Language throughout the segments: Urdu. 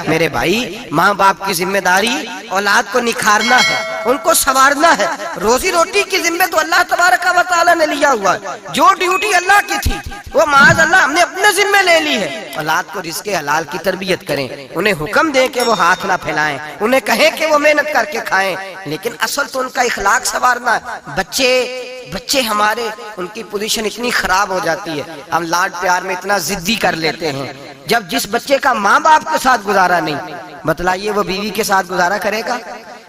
میرے بھائی ماں باپ کی ذمہ داری اولاد کو نکھارنا ہے، ان کو سنوارنا ہے۔ روزی روٹی کی ذمہ تو اللہ تبارک و تعالیٰ نے لیا ہوا ہے، جو ڈیوٹی اللہ کی تھی وہ معاذ اللہ ہم نے اپنے ذمہ لے لی ہے۔ اولاد کو رزق حلال کی تربیت کریں، انہیں حکم دیں کہ وہ ہاتھ نہ پھیلائیں، انہیں کہیں کہ وہ محنت کر کے کھائیں، لیکن اصل تو ان کا اخلاق سنوارنا ہے۔ بچے ہمارے ان کی پوزیشن اتنی خراب ہو جاتی ہے، ہم لاڈ پیار میں اتنا ضدی کر لیتے ہیں۔ جب جس بچے کا ماں باپ کے ساتھ گزارا نہیں، بتلائیے وہ بیوی کے ساتھ گزارا کرے گا؟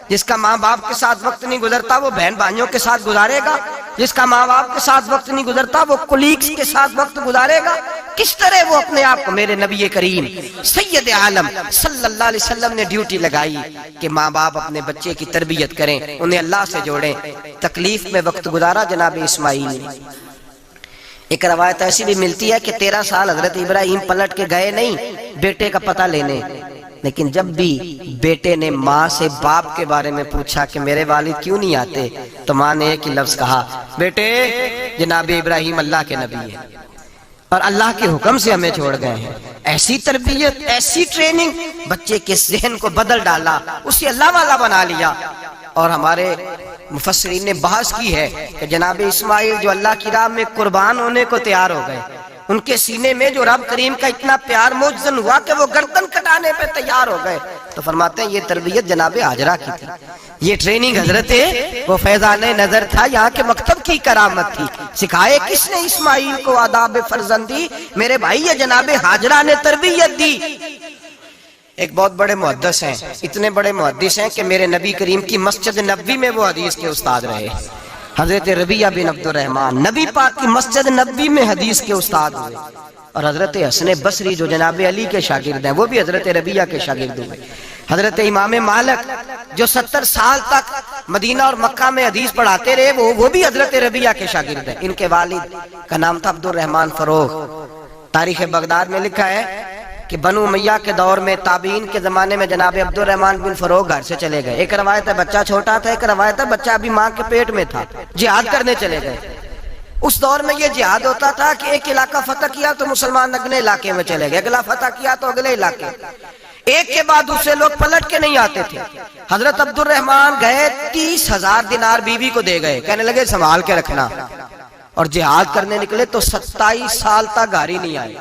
جس کا ماں باپ کے ساتھ وقت نہیں گزرتا وہ بہن بھائیوں کے ساتھ گزارے گا؟ جس کا ماں باپ کے ساتھ وقت نہیں گزرتا وہ کولیگز کے ساتھ وقت گزارے گا؟ کس طرح وہ اپنے آپ کو، میرے نبی کریم سید عالم صلی اللہ علیہ وسلم نے ڈیوٹی لگائی کہ ماں باپ اپنے بچے کی تربیت کریں، انہیں اللہ سے جوڑیں۔ تکلیف میں وقت گزارا جناب اسماعیل نے۔ ایک روایت ایسی بھی ملتی ہے کہ 13 سال حضرت ابراہیم پلٹ کے گئے نہیں بیٹے کا پتہ لینے، لیکن جب بھی بیٹے نے ماں سے باپ کے بارے میں پوچھا کہ میرے والد کیوں نہیں آتے، تو ماں نے ایک ہی لفظ کہا، بیٹے جناب ابراہیم اللہ کے نبی ہے اور اللہ کے حکم سے ہمیں چھوڑ گئے ہیں۔ ایسی تربیت، ایسی ٹریننگ، بچے کے ذہن کو بدل ڈالا، اسے اللہ والا بنا لیا۔ اور ہمارے مفسرین نے بحث کی ہے کہ جناب اسماعیل جو اللہ کی راہ میں قربان ہونے کو تیار ہو گئے، ان کے سینے میں جو رب کریم کا اتنا پیار موجزن ہوا کہ وہ گردن کٹانے پہ تیار ہو گئے، تو فرماتے ہیں یہ تربیت جناب ہاجرہ کی تھی، یہ ٹریننگ حضرت وہ فیضان نظر تھا، یہاں کے مکتب کی کرامت تھی۔ سکھائے کس نے اسماعیل کو آداب فرزندی؟ میرے بھائی یہ جناب ہاجرہ نے تربیت دی۔ ایک بہت بڑے محدث ہیں، اتنے بڑے محدث ہیں کہ میرے نبی کریم کی مسجد نبوی میں وہ حدیث کے استاد رہے، حضرت ربیعہ بن عبد الرحمن، نبی پاک کی مسجد نبوی میں حدیث کے استاد ہوئے۔ اور حضرت حسن بصری جو جناب علی کے شاگرد ہیں وہ بھی حضرت ربیعہ کے شاگرد ہوئے۔ حضرت امام مالک جو 70 سال تک مدینہ اور مکہ میں حدیث پڑھاتے رہے وہ بھی حضرت ربیعہ کے شاگرد ہیں۔ ان کے والد کا نام تھا عبد الرحمن فروغ۔ تاریخ بغداد میں لکھا ہے کہ بنو امیہ کے دور میں تابعین کے زمانے میں جناب عبد الرحمن بن فروغ گھر سے چلے گئے۔ ایک روایت ہے بچہ چھوٹا تھا، ایک روایت ہے بچہ ابھی ماں کے پیٹ میں تھا، جہاد کرنے چلے گئے۔ اس دور میں یہ جہاد ہوتا تھا کہ ایک علاقہ فتح کیا تو مسلمان اگلے علاقے میں چلے گئے، اگلا فتح کیا تو اگلے علاقے، ایک کے بعد دوسرے لوگ پلٹ کے نہیں آتے تھے۔ حضرت عبد الرحمن گئے 30,000 دینار بیوی کو دے گئے، کہنے لگے سنبھال کے رکھنا، اور جہاد کرنے نکلے تو 27 سال تک گھر ہی نہیں آئے،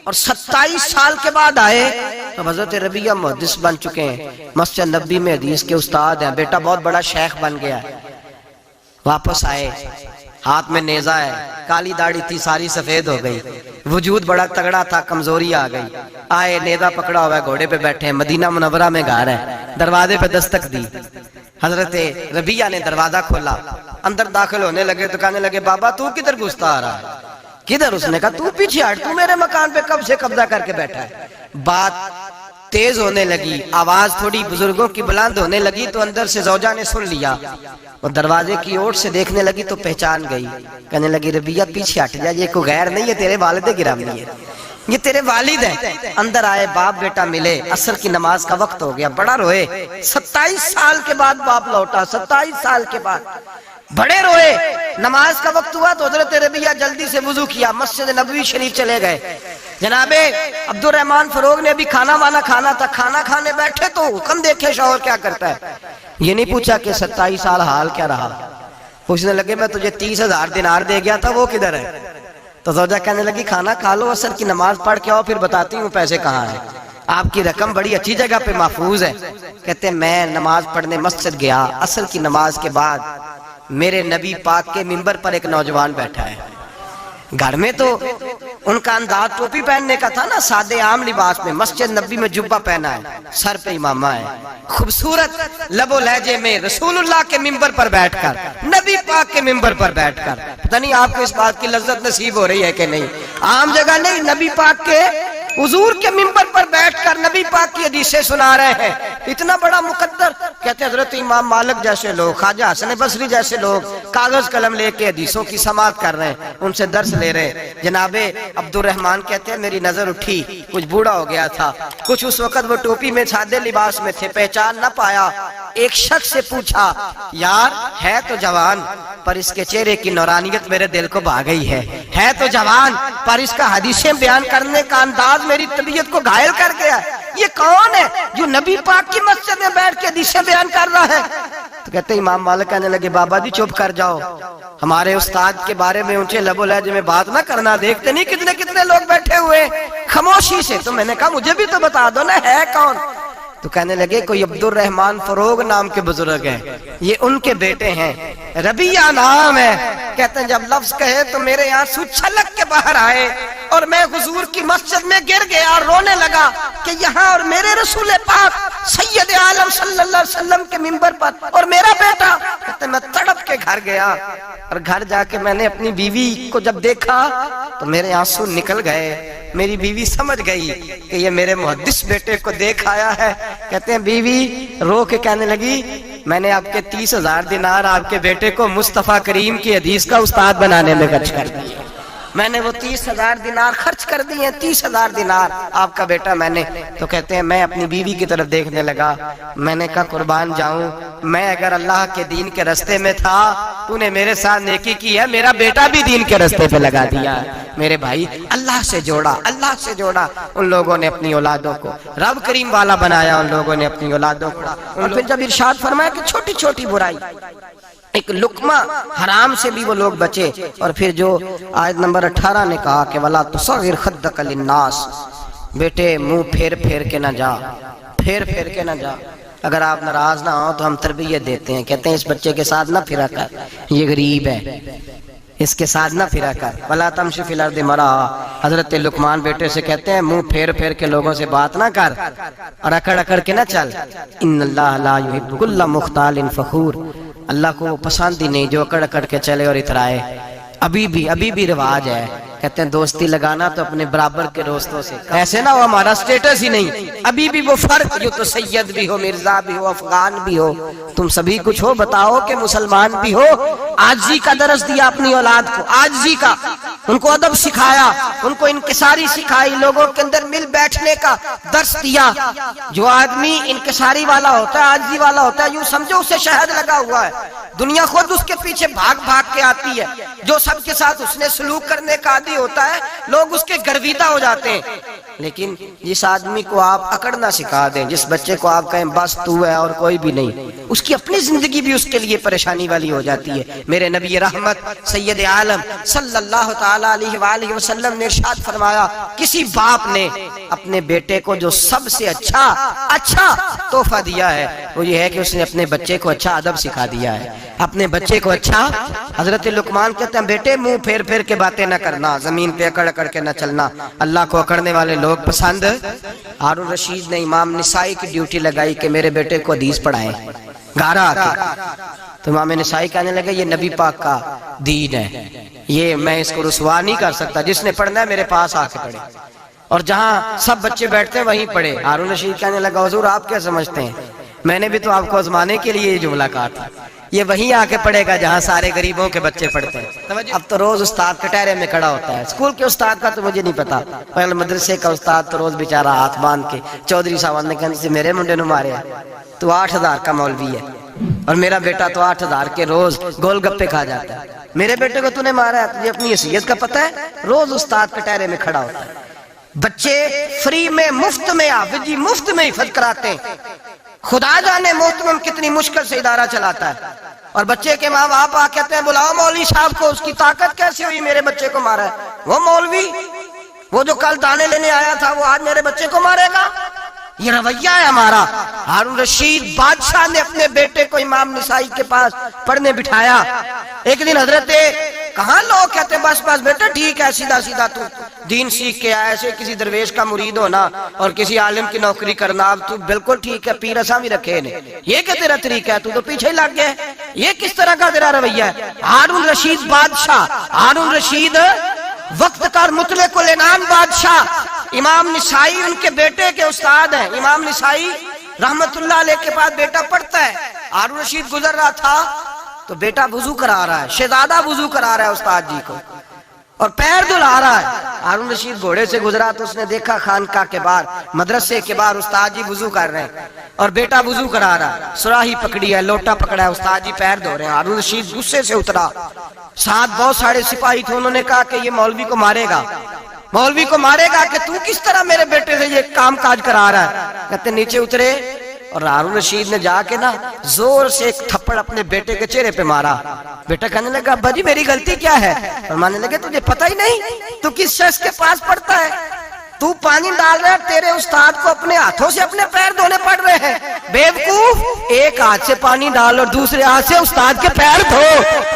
اور 27 سال کے بعد آئے تو حضرت ربیعہ محدث بن چکے ہیں، مسجد نبوی میں حدیث کے استاد ہیں، بیٹا بہت بڑا شیخ بن گیا ہے۔ واپس آئے، ہاتھ میں نیزہ ہے، کالی داڑھی تھی ساری سفید ہو گئی، وجود بڑا تگڑا تھا، کمزوری آ گئی۔ آئے، نیزہ پکڑا ہوا ہے، گھوڑے پہ بیٹھے ہیں، مدینہ منورہ میں گھر ہے، دروازے پہ دستک دی، حضرت ربیعہ نے دروازہ کھولا، اندر داخل ہونے لگے تو کہنے لگے بابا تو کدھر گھستا آ رہا ہے؟ کدھر؟ اس نے کہا تو پیچھے ہٹ، تو میرے مکان پہ کب سے قبضہ کر کے بیٹھا ہے۔ بات تیز ہونے لگی، آواز تھوڑی بزرگوں کی بلند ہونے لگی تو اندر سے زوجہ نے سن لیا، اور دروازے کی اوٹ سے دیکھنے لگی تو پہچان گئی، کہنے لگی ربیعہ پیچھے ہٹ جا، یہ کوئی غیر نہیں ہے، تیرے والد گرامی ہے، یہ تیرے والد ہیں۔ اندر آئے، باپ بیٹا ملے، عصر کی نماز کا وقت ہو گیا، بڑا روئے، 27 سال کے بعد باپ لوٹا، 27 سال کے بعد بڑے روئے۔ نماز کا وقت ہوا تو حضرت ربیعہ جلدی سے وضو کیا، مسجد نبوی شریف چلے گئے۔ جناب عبد الرحمن فروغ نے ابھی کھانا وانا کھانا تھا، کھانا کھانے بیٹھے تو حکم دیکھے شوہر کیا کرتا ہے، یہ نہیں پوچھا کہ 27 سال حال کیا رہا، پوچھنے لگے میں تجھے 30,000 دینار دے گیا تھا وہ کدھر ہے؟ تو زوجہ کہنے لگی کھانا کھا لو، عصر کی نماز پڑھ کے آؤ، پھر بتاتی ہوں پیسے کہاں ہیں، آپ کی رقم بڑی اچھی جگہ پہ محفوظ ہے۔ کہتے میں نماز پڑھنے مسجد گیا، عصر کی نماز کے بعد میرے نبی پاک کے منبر پر ایک نوجوان بیٹھا ہے، گھر میں تو ان کا انداز ٹوپی پہننے کا تھا نا، سادے عام لباس میں، مسجد نبی میں جبہ پہنا ہے، سر پہ امامہ ہے، خوبصورت لب و لہجے میں رسول اللہ کے منبر پر بیٹھ کر، نبی پاک کے منبر پر بیٹھ کر، پتہ نہیں آپ کو اس بات کی لذت نصیب ہو رہی ہے کہ نہیں، عام جگہ نہیں، نبی پاک کے حضور کے منبر پر بیٹھ کر نبی پاک کی حدیثیں سنا رہے ہیں، اتنا بڑا مقدر۔ کہتے حضرت امام مالک جیسے لوگ، خواجہ حسن بصری جیسے لوگ کاغذ قلم لے کے حدیثوں کی سماعت کر رہے ہیں، ان سے درس لے رہے ہیں۔ جناب عبد الرحمن کہتے ہیں میری نظر اٹھی، کچھ بوڑھا ہو گیا تھا، کچھ اس وقت وہ ٹوپی میں سادے لباس میں تھے، پہچان نہ پایا۔ ایک شخص سے پوچھا یار ہے تو جوان پر اس کے چہرے کی نورانیت میرے دل کو بھا گئی ہے تو جوان پر اس کا حدیثیں بیان کرنے کا انداز میری طبیعت کو گھائل کر گیا ہے۔ یہ کون ہے جو نبی پاک کی مسجد میں بیٹھ کے حدیثیں بیان کر رہا ہے؟ تو کہتے ہیں امام مالک کہنے لگے بابا جی چپ کر جاؤ، ہمارے استاد کے بارے میں اونچے لب و لہجے میں بات نہ کرنا، دیکھتے نہیں کتنے کتنے لوگ بیٹھے ہوئے خاموشی سے۔ تو میں نے کہا مجھے بھی تو بتا دو نا ہے کون؟ تو کہنے لگے کوئی عبد الرحمن فروغ نام کے بزرگ ہیں، یہ ان کے بیٹے ہیں، ربیہ نام ہے۔ کہتے ہیں جب لفظ کہے تو میرے آنسو چھلک کے باہر آئے اور میں حضور کی مسجد میں گر گیا اور رونے لگا کہ یہاں اور میرے رسول پاک سید عالم صلی اللہ علیہ وسلم کے منبر پر اور میرا بیٹا۔ کہتے ہیں میں تڑپ کے گھر گیا اور گھر جا کے میں نے اپنی بیوی کو جب دیکھا تو میرے آنسو نکل گئے۔ میری بیوی سمجھ گئی کہ یہ میرے محدث بیٹے کو دیکھ آیا ہے۔ کہتے ہیں بیوی رو کے کہنے لگی میں نے آپ کے 30,000 دینار آپ کے بیٹے کو مصطفیٰ کریم کی حدیث کا استاد بنانے میں خرچ کر دیا، میں نے وہ 30,000 دینار خرچ کر دیے، 30,000 دینار آپ کا بیٹا میں نے۔ تو کہتے ہیں میں اپنی بیوی کی طرف دیکھنے لگا، میں نے کہا قربان جاؤں، میں اگر اللہ کے دین کے رستے میں تھا تو نے میرے ساتھ نیکی کی ہے، میرا بیٹا بھی دین کے رستے پہ لگا دیا۔ میرے بھائی اللہ سے جوڑا، اللہ سے جوڑا ان لوگوں نے اپنی اولادوں کو، رب کریم والا بنایا ان لوگوں نے اپنی اولادوں کو۔ اور پھر جب ارشاد فرمایا کہ چھوٹی چھوٹی برائی، ایک لقمہ حرام سے بھی وہ لوگ بچے، اور پھر جو آیت نمبر 18 نے کہا کہ وَلَا تُصَغِّرْ خَدَّكَ لِلنَّاسِ، بیٹے منہ پھیر پھیر کے نہ جا، پھیر پھیر کے نہ جا۔ اگر آپ ناراض نہ ہوں تو ہم تربیت دیتے ہیں، کہتے ہیں اس بچے کے ساتھ نہ پھرا کر، یہ غریب ہے، اس کے ساتھ نہ پھرا کر۔ وَلَا تَمْشِ فِي الْأَرْضِ مَرَحًا، حضرت لقمان بیٹے سے کہتے ہیں منہ پھیر پھیر کے لوگوں سے بات نہ کر اور اکڑ اکڑ کے نہ چل۔ إِنَّ اللَّهَ لَا يُحِبُّ كُلَّ مُخْتَالٍ فَخُورٍ، اللہ کو وہ پسند ہی نہیں جو اکڑ اکڑ کے چلے اور اترائے۔ ابھی بھی رواج ہے، کہتے ہیں دوستی لگانا تو اپنے برابر کے دوستوں سے، ایسے نہ ہو ہمارا سٹیٹس ہی نہیں۔ ابھی بھی وہ فرق جو تو سید بھی ہو، مرزا بھی ہو، افغان بھی ہو، تم سبھی کچھ ہو، بتاؤ کہ مسلمان بھی ہو۔ عاجزی کا درس دیا اپنی اولاد کو، عاجزی کا، ان کو ادب سکھایا، ان کو انکساری سکھائی، لوگوں کے اندر مل بیٹھنے کا درس دیا۔ جو آدمی انکساری والا ہوتا ہے، عاجزی والا ہوتا ہے، یوں سمجھو اسے شہد لگا ہوا ہے، دنیا خود اس کے پیچھے بھاگ بھاگ کے آتی ہے۔ جو سب کے ساتھ اس نے سلوک کرنے کا عادی ہوتا ہے لوگ اس کے گرویدہ ہو جاتے ہیں۔ لیکن جس آدمی کو آپ اکڑنا سکھا دیں، جس بچے کو آپ کہیں بس تو ہے اور کوئی بھی نہیں، اس کی اپنی زندگی بھی اس کے لیے پریشانی والی ہو جاتی ہے۔ میرے نبی رحمت سید عالم صلی اللہ تعالی علیہ وآلہ وسلم نے ارشاد فرمایا کسی باپ نے اپنے بیٹے کو جو سب سے اچھا تحفہ دیا ہے وہ یہ ہے کہ اس نے اپنے بچے کو اچھا ادب سکھا دیا ہے، اپنے بچے کو اچھا۔ حضرت لقمان کہتے ہیں بیٹے منہ پھیر پھیر کے باتیں نہ کرنا، زمین پہ اکڑ اکڑ کے نہ چلنا، اللہ کو اکڑنے والے لوگ پسند۔ ہارون رشید نے امام نسائی کی ڈیوٹی لگائی کہ میرے بیٹے کو حدیث پڑھائے گھر آ کے، تو امام نسائی کہنے لگے یہ نبی پاک کا دین ہے، یہ میں اس کو رسوا نہیں کر سکتا، جس نے پڑھنا ہے میرے پاس آ کے پڑھے، اور جہاں سب بچے بیٹھتے ہیں وہیں پڑھے۔ ہارون رشید کہنے لگا حضور آپ کیا سمجھتے ہیں، میں نے بھی تو آپ کو آزمانے کے لیے یہ جملہ کہا تھا، یہ وہیں آ کے پڑھے گا جہاں سارے غریبوں کے بچے پڑھتے ہیں۔ اب تو روز استاد کٹہرے میں کھڑا ہوتا ہے، اسکول کے استاد کا تو مجھے نہیں پتا، پہلے مدرسے کا استاد تو روز بیچارہ ہاتھ باندھ کے چودھری صاحب نے کہنے سے میرے منڈے نو مارے تو 8,000 کا مولوی ہے، اور میرا بیٹا تو 8,000 کے روز گول گپے کھا جاتا ہے، میرے بیٹے کو تو نے مارا ہے، تجھے اپنی حیثیت کا پتہ ہے؟ روز استاد کٹہرے میں کھڑا ہوتا ہے، بچے فری میں مفت میں حافظی مفت میں حفظ کراتے ہیں، خدا جانے محترم کتنی مشکل سے ادارہ چلاتا ہے، اور بچے کے ماں باپ آ کہتے ہیں بلاؤ مولوی صاحب کو، اس کی طاقت کیسے ہوئی میرے بچے کو مارا ہے؟ وہ مولوی وہ جو کل دانے لینے آیا تھا وہ آج میرے بچے کو مارے گا؟ یہ رویہ ہے ہمارا۔ ہارون رشید بادشاہ نے اپنے بیٹے کو امام نسائی کے پاس پڑھنے بٹھایا۔ ایک دن حضرت کہاں لوگ کہتے بس بیٹا ٹھیک ہے، سیدھا سیدھا تو دین سیکھ کے آیا، ایسے کسی درویش کا مرید ہونا اور کسی عالم کی نوکری کرنا، اب تو بالکل ٹھیک ہے، پیر اساں بھی رکھے نے، یہ کہ تیرا طریقہ ہے، تو پیچھے ہی لگ گیا ہے، یہ کس طرح کا تیرا رویہ ہے؟ ہارون رشید بادشاہ، ہارون رشید وقت کا مطلق العنان بادشاہ، امام نسائی ان کے بیٹے کے استاد ہیں، امام نسائی رحمت اللہ علیہ کے پاس بیٹا پڑھتا ہے، ہارون رشید گزر رہا تھا تو بیٹا وضو کرا رہا ہے، شہزادہ وضو کرا رہا ہے استاد جی کو، اور پیر دھلا رہا ہے۔ ہارون رشید گھوڑے سے گزرا تو اس نے دیکھا خانقاہ کے باہر، مدرسے کے باہر استاد جی وضو کر رہے ہیں اور بیٹا وضو کرا رہا ہے، سراہی پکڑی ہے، لوٹا پکڑا ہے، استاد جی پیر دھو رہے ہیں۔ ہارون رشید غصے سے اترا، ساتھ بہت سارے سپاہی تھے، انہوں نے کہا کہ یہ مولوی کو مارے گا۔ مولوی کو مارے گا کہ تو کس طرح میرے بیٹے سے یہ کام کاج کرا رہا ہے؟ کہتے نیچے اترے اور ہارون رشید نے جا کے نا زور سے ایک تھپڑ اپنے بیٹے کے چہرے پہ مارا. بیٹا کہنے لگا ابا جی میری غلطی کیا ہے؟ فرمانے لگے تجھے پتہ ہی نہیں تو کس شخص کے پاس پڑتا ہے؟ تو پانی ڈال رہا ہے، تیرے استاد کو اپنے ہاتھوں سے اپنے پیر دھونے پڑ رہے ہیں. بیوقوف، ایک ہاتھ سے پانی ڈال اور دوسرے ہاتھ سے استاد کے پیر دھو.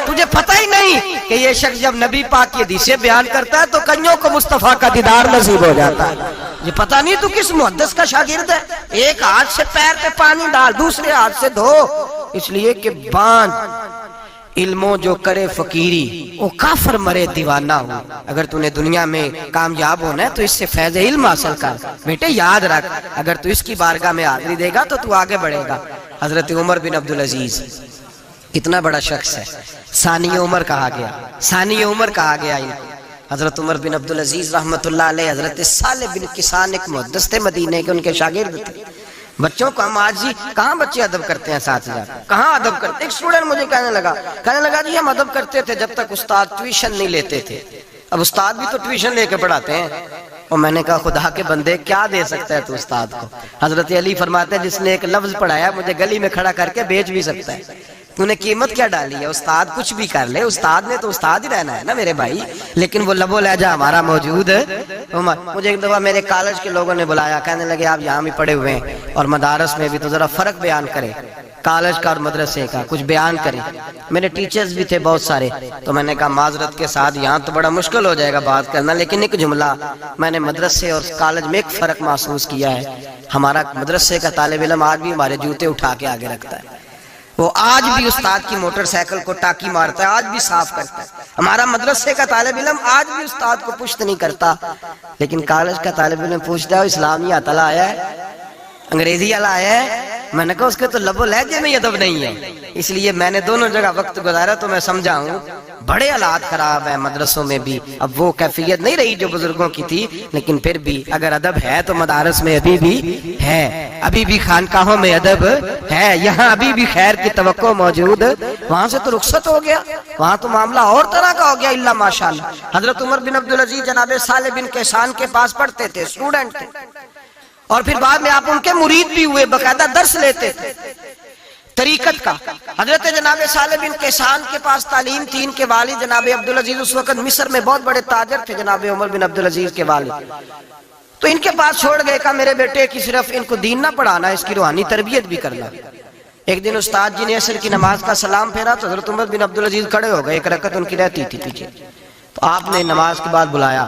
تجھے پتہ ہی نہیں کہ یہ شخص جب نبی پاک کی حدیثیں بیان کرتا ہے تو کنیوں کو مصطفیٰ کا دیدار نصیب ہو جاتا ہے. یہ پتہ نہیں تو کس محدث کا شاگرد ہے؟ ایک ہاتھ سے پیر پہ پانی ڈال، دوسرے ہاتھ سے دھو. اس لیے کہ باندھ علموں جو کرے فقیری وہ کافر مرے دیوانہ ہو. اگر تو نے دنیا میں کامیاب ہونا ہے تو اس سے فیض علم حاصل کر. بیٹے یاد رکھ، اگر تو اس کی بارگاہ میں حاضری دے گا تو تو آگے بڑھے گا. حضرت عمر بن عبدالعزیز کتنا بڑا شخص ہے، ثانی عمر کہا گیا، ثانی عمر کہا گیا. حضرت عمر بن عبدالعزیز رحمت اللہ علیہ حضرت صالح بن کسان ایک محدث تھے مدینے کے، ان کے شاگرد تھے. بچوں کو ہم آج جی کہاں بچے ادب کرتے ہیں ساتھ جا کہاں ادب کرتے. ایک اسٹوڈنٹ مجھے کہنے لگا جی ہم ادب کرتے تھے جب تک استاد ٹیوشن نہیں لیتے تھے، اب استاد بھی تو ٹیوشن لے کے پڑھاتے ہیں. اور میں نے کہا خدا کے بندے کیا دے سکتا ہے تو استاد کو؟ حضرت علی فرماتے ہیں جس نے ایک لفظ پڑھایا مجھے گلی میں کھڑا کر کے بیچ بھی سکتا ہے. تو نے قیمت کیا ڈالی ہے؟ استاد کچھ بھی کر لے، استاد نے تو استاد ہی رہنا ہے نا میرے بھائی. لیکن وہ لب و لہجہ ہمارا موجود ہے. مجھے ایک دفعہ میرے کالج کے لوگوں نے بلایا، کہنے لگے آپ یہاں بھی پڑھے ہوئے ہیں اور مدارس میں بھی، تو ذرا فرق بیان کریں کالج کا اور مدرسے کا، کچھ بیان کریں. میرے ٹیچرز بھی تھے بہت سارے، تو میں نے کہا معذرت کے ساتھ یہاں تو بڑا مشکل ہو جائے گا بات کرنا، لیکن ایک جملہ میں نے مدرسے اور کالج میں ایک فرق محسوس کیا ہے. ہمارا مدرسے کا طالب علم آج بھی ہمارے جوتے اٹھا کے آگے رکھتا ہے، وہ آج بھی استاد کی موٹر سائیکل کو ٹاکی مارتا ہے، آج بھی صاف کرتا ہے. ہمارا مدرسے کا طالب علم آج بھی استاد کو پشت نہیں کرتا. لیکن کالج کا طالب علم پوچھتا ہے اسلامی اطلاع آیا ہے، انگریزی والا آیا ہے. میں نے کہا اس کے تو لب و لہجے میں ادب نہیں ہے. اس لیے میں نے دونوں جگہ وقت گزارا تو میں سمجھا ہوں بڑے حالات خراب ہیں مدرسوں میں بھی. اب وہ کیفیت نہیں رہی جو بزرگوں کی تھی، لیکن پھر بھی اگر ادب ہے تو مدارس میں ابھی بھی ہے، ابھی بھی خانقاہوں میں ادب ہے، یہاں ابھی بھی خیر کی توقع موجود. وہاں سے تو رخصت ہو گیا، وہاں تو معاملہ اور طرح کا ہو گیا الا ماشاءاللہ. حضرت عمر بن عبدالعزیز جناب صالح بن کیسان کے پاس پڑھتے تھے، اسٹوڈنٹ تھے، اور پھر بعد میں آپ ان کے مرید بھی ہوئے، باقاعدہ درس لیتے تھے طریقت کا. حضرت جناب صالح بن کیسان کے پاس تعلیم تھی. ان کے والد جناب عبدالعزیز اس وقت مصر میں بہت بڑے تاجر تھے، جناب عمر بن عبدالعزیز کے والد. تو ان کے پاس چھوڑ گئے، کہا میرے بیٹے کی صرف ان کو دین نہ پڑھانا، اس کی روحانی تربیت بھی کرنا. ایک دن استاد جی نے عصر کی نماز کا سلام پھیرا تو حضرت عمر بن عبدالعزیز کھڑے ہو گئے، ایک رکعت ان کی رہتی تھی پیچھے. تو آپ نے نماز کے بعد بلایا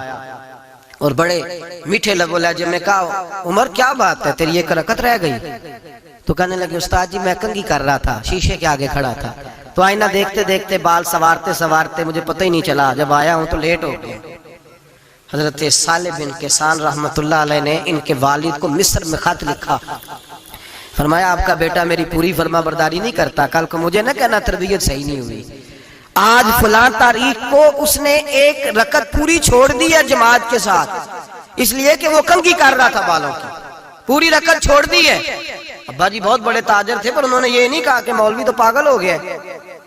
اور بڑے میٹھے لب و لہجے میں کہا عمر کیا بات ہے تیری ایک رکعت رہ گئی؟ تو کہنے لگے استاد جی میں کنگھی کر رہا تھا، شیشے کے آگے کھڑا تھا، تو آئینہ دیکھتے دیکھتے بال سوارتے سوارتے مجھے پتہ ہی نہیں چلا، جب آیا ہوں تو لیٹ ہو گیا. حضرت صالح بن کیسان رحمت اللہ علیہ نے ان کے والد کو مصر میں خط لکھا، فرمایا آپ کا بیٹا میری پوری فرما برداری نہیں کرتا، کل کو مجھے نہ کہنا تربیت صحیح نہیں ہوئی. آج فلاں تاریخ کو اس نے ایک رکعت پوری چھوڑ دی ہے جماعت کے ساتھ، اس لیے کہ وہ کنگھی کر رہا تھا بالوں کی، پوری رکعت چھوڑ دی ہے. ابا جی بہت بڑے تاجر تھے، پر انہوں نے یہ نہیں کہا کہ مولوی تو پاگل ہو گیا،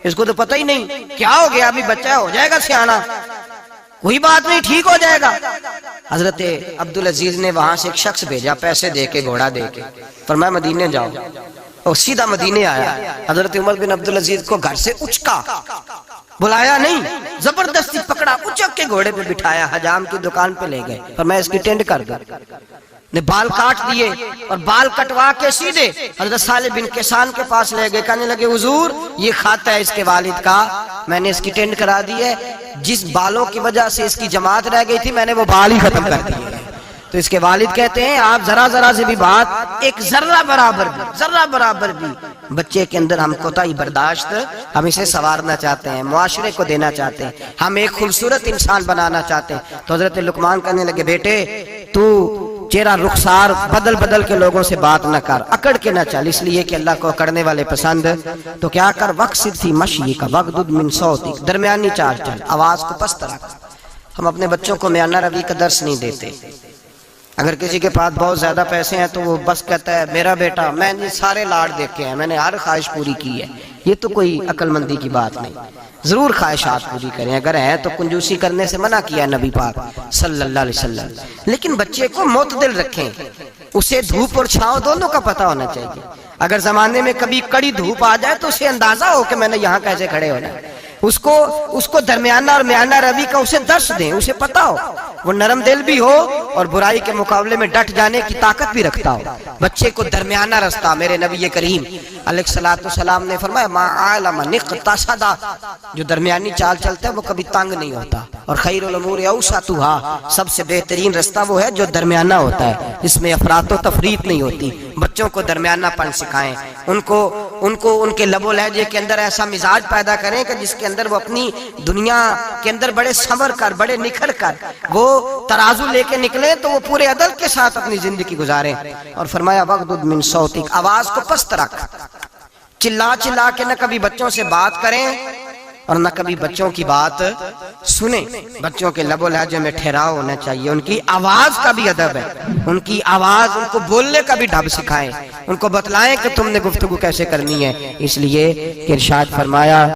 اس کو تو پتہ ہی نہیں کیا ہو گیا، ابھی بچہ ہو جائے گا سیانا، کوئی بات نہیں ٹھیک ہو جائے گا. حضرت عبدالعزیز نے وہاں سے ایک شخص بھیجا پیسے دے کے، گھوڑا دے کے، فرمایا مدینے جاؤ، اور سیدھا مدینے آیا. حضرت عمر بن عبدالعزیز کو گھر سے اچکا، بلایا نہیں، زبردستی پکڑا، اچک کے گھوڑے پہ بٹھایا، حجام کی دکان پہ لے گئے، فرمایا اس کی ٹینڈ کر دو. نے بال کاٹ دیے اور بال کٹوا کے سیدھے حضرت صالح بن کیسان کے پاس لے گئے. کہنے لگے حضور یہ خط ہے اس کے والد کا، میں نے اس کی ٹینڈ کرا دی ہے، جس بالوں کی وجہ سے اس کی جماعت رہ گئی تھی میں نے وہ بال ہی ختم کر دیے. تو اس کے والد کہتے ہیں آپ ذرا ذرا سے بھی بات، ایک ذرہ برابر بھی بچے کے اندر ہم کوتاہی برداشت، ہم اسے سنوارنا چاہتے ہیں، معاشرے کو دینا چاہتے ہیں، ہم ایک خوبصورت انسان بنانا چاہتے ہیں. تو حضرت لقمان کہنے لگے بیٹے تو چہرہ رخسار بدل بدل کے لوگوں سے بات نہ کر، اکڑ کے نہ چل، اس لیے کہ اللہ کو اکڑنے والے پسند. تو کیا کر وقصد فی مشی کا وغضض من صوتک، درمیانی چال چل، آواز کو پست رکھ. ہم اپنے بچوں کو میانہ روی کا درس نہیں دیتے. اگر کسی کے پاس بہت زیادہ پیسے ہیں تو وہ بس کہتا ہے میرا بیٹا، میں نے سارے لاڑ دیکھے ہیں، میں نے ہر خواہش پوری کی ہے، یہ تو کوئی عقل مندی کی بات نہیں. ضرور خواہشات پوری کریں، اگر ہے تو کنجوسی کرنے سے منع کیا نبی پاک صلی اللہ علیہ وسلم. لیکن بچے کو معتدل رکھیں، اسے دھوپ اور چھاؤں دونوں کا پتہ ہونا چاہیے. اگر زمانے میں کبھی کڑی دھوپ آ جائے تو اسے اندازہ ہو کہ میں نے یہاں کیسے کھڑے ہونا ہے. اس کو درمیانہ اور میانہ روی کا اسے درس دیں، اسے پتہ ہو. وہ نرم دل بھی ہو اور برائی کے مقابلے میں ڈٹ جانے کی طاقت بھی رکھتا ہو. بچے کو درمیانہ رستہ، میرے نبی کریم علیہ الصلوۃ والسلام نے فرمایا ما علم نقتصد، جو درمیانی چال چلتا ہے وہ کبھی تنگ نہیں ہوتا. اور خیر الامور اوسطھا، سب سے بہترین رستہ وہ ہے جو درمیانہ ہوتا ہے، اس میں افراط و تفریط نہیں ہوتی. بچوں کو درمیانہ پن سکھائیں، ان کو ان کے لب و لہجے کے اندر ایسا مزاج پیدا کریں کہ جس کے اندر وہ اپنی دنیا کے اندر بڑے صبر کر، بڑے نکھر کر وہ ترازو لے کے نکلیں تو وہ پورے عدل کے ساتھ اپنی زندگی گزاریں. اور فرمایا وغضض من صوتک، آواز کو پست رکھ، چلا کے نہ کبھی بچوں سے بات کریں اور نہ کبھی بچوں کی بات سنیں. بچوں کے لب و لہجے میں ٹھہراؤ ہونا چاہیے. ان کی آواز کا بھی ادب ہے، ان کی آواز، ان کو بولنے کا بھی ڈھب سکھائیں، ان کو بتلائیں کہ تم نے گفتگو کیسے کرنی ہے. اس لیے کہ ارشاد فرمایا